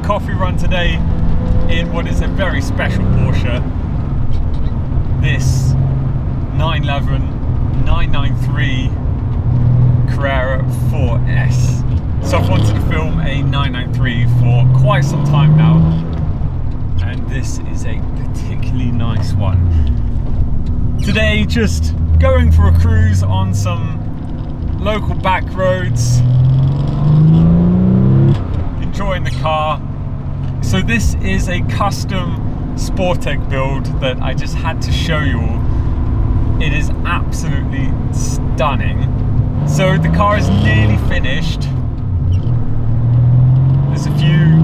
coffee run today in what is a very special Porsche. This 993 Carrera 4S. So I've wanted to film a 993 for quite some time now, and this is a particularly nice one. Today, just going for a cruise on some local back roads, enjoying the car. So this is a custom Sportec build that I just had to show you all. It is absolutely stunning. So the car is nearly finished. There's a few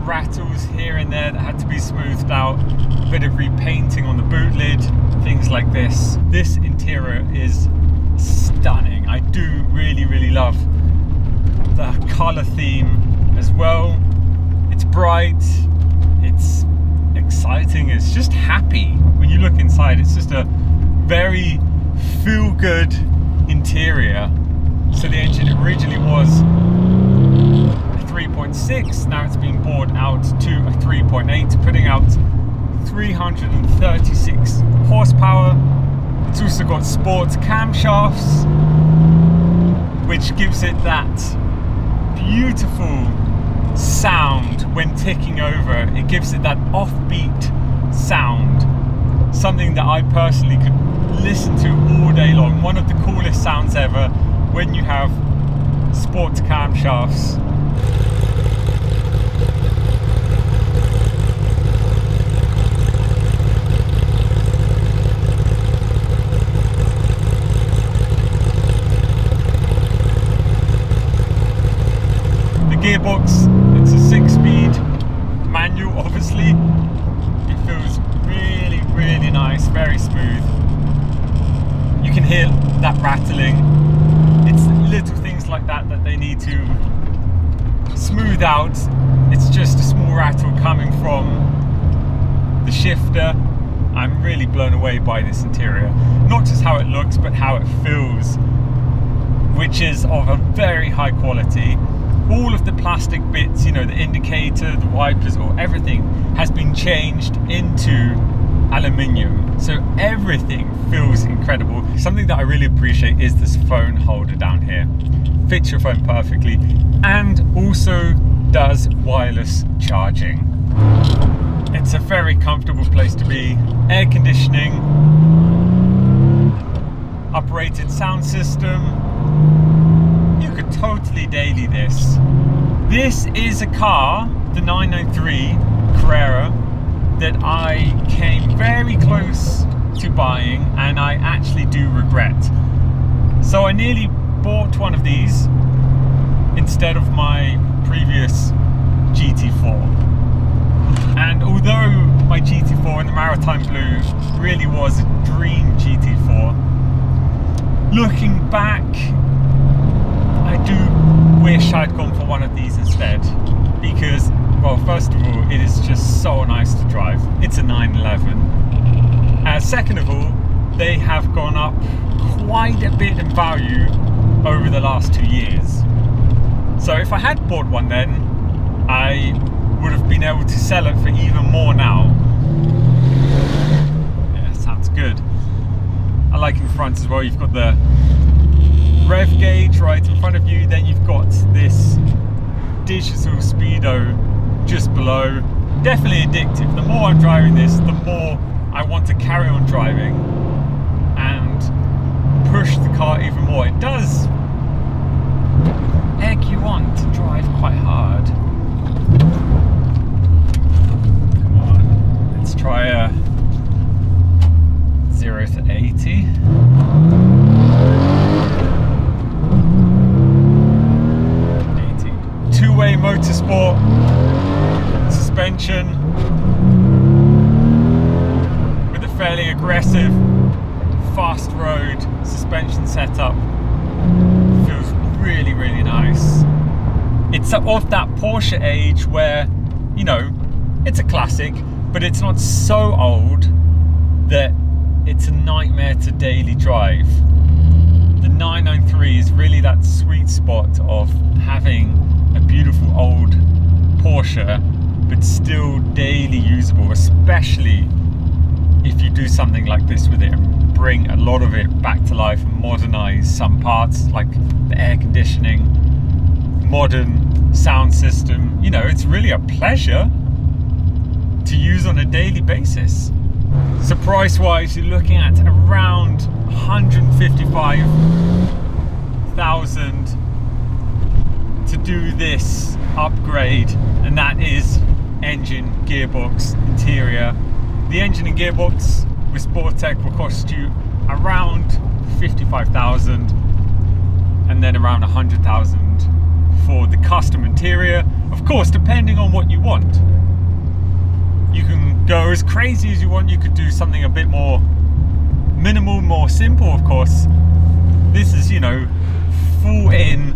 rattles here and there that had to be smoothed out, a bit of repainting on the boot lid, things like this. This interior is stunning. I do really love the colour theme as well. It's bright, it's exciting, it's just happy. When you look inside, it's just a very feel-good interior. So the engine originally was a 3.6, now it's been bored out to a 3.8, putting out 336 horsepower. It's also got sports camshafts, which gives it that beautiful sound when ticking over. It gives it that offbeat sound, something that I personally could listen to all day long. One of the coolest sounds ever when you have sports camshafts. Gearbox, it's a 6-speed manual, obviously. It feels really nice, very smooth. You can hear that rattling. It's little things like that that they need to smooth out. It's just a small rattle coming from the shifter. I'm really blown away by this interior. Not just how it looks, but how it feels, which is of a very high quality. All of the plastic bits, you know, the indicator, the wipers, or everything has been changed into aluminium. So everything feels incredible. Something that I really appreciate is this phone holder down here. Fits your phone perfectly and also does wireless charging. It's a very comfortable place to be. Air conditioning, uprated sound system. You could totally daily this. This is a car, the 993 Carrera, that I came very close to buying and I actually do regret. So I nearly bought one of these instead of my previous GT4. And although my GT4 in the Maritime Blue really was a dream GT4, looking back, I do wish I'd gone for one of these instead, because, well, first of all, it is just so nice to drive. It's a 911. Second of all, they have gone up quite a bit in value over the last 2 years. So if I had bought one then, I would have been able to sell it for even more now. Yeah, sounds good. I like in front as well, you've got the rev gauge right in front of you, then you've got this digital speedo just below. Definitely addictive. The more I'm driving this, the more I want to carry on driving and push the car even more. It does egg you on to drive quite hard. Come on, let's try a 0 to 80. Two-way motorsport suspension with a fairly aggressive fast road suspension setup. Feels really nice. It's of that Porsche age where, you know, it's a classic, but it's not so old that it's a nightmare to daily drive. The 993 is really that sweet sweet spot of having a beautiful old Porsche but still daily usable, especially if you do something like this with it and bring a lot of it back to life and modernize some parts like the air conditioning, modern sound system. You know, it's really a pleasure to use on a daily basis. So price wise, you're looking at around 155,000 to do this upgrade, and that is engine, gearbox, interior. The engine and gearbox with Sportec will cost you around 55,000, and then around 100,000 for the custom interior. Of course, depending on what you want. You can go as crazy as you want. You could do something a bit more minimal, more simple, of course. This is, you know, full in,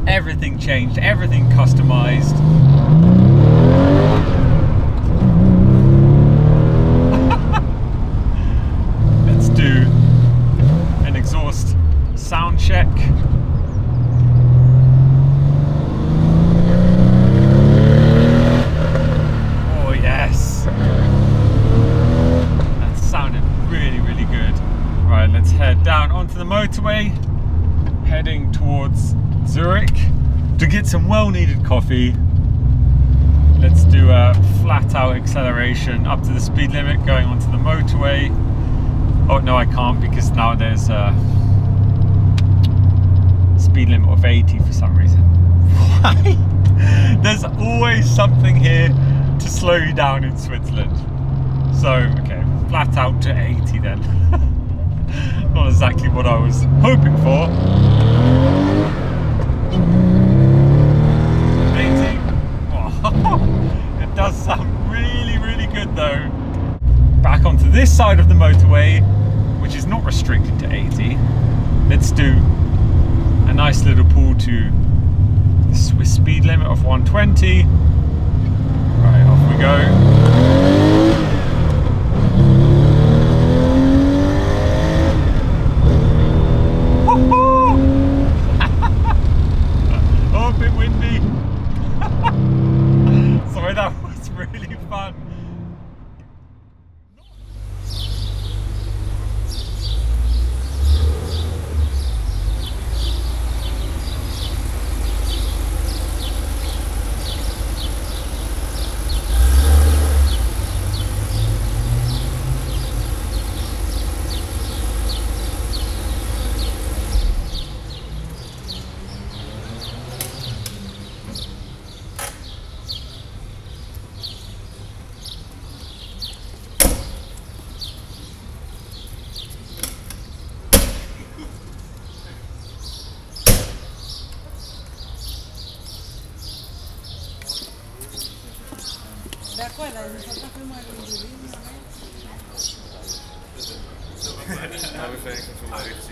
everything changed, everything customized. Let's do an exhaust sound check. Head down onto the motorway, heading towards Zurich to get some well-needed coffee. Let's do a flat-out acceleration up to the speed limit, going onto the motorway. Oh no, I can't, because now there's a speed limit of 80 for some reason. Why? There's always something here to slow you down in Switzerland. So, okay, flat out to 80 then. Not exactly what I was hoping for. 80. Oh, it does sound really, really good though. Back onto this side of the motorway, which is not restricted to 80. Let's do a nice little pull to the Swiss speed limit of 120. Right, off we go. That was really fun. ¿Te acuerdas? Nosotros fuimos al individuo, ¿no? Habe ich eigentlich schon mal richtig.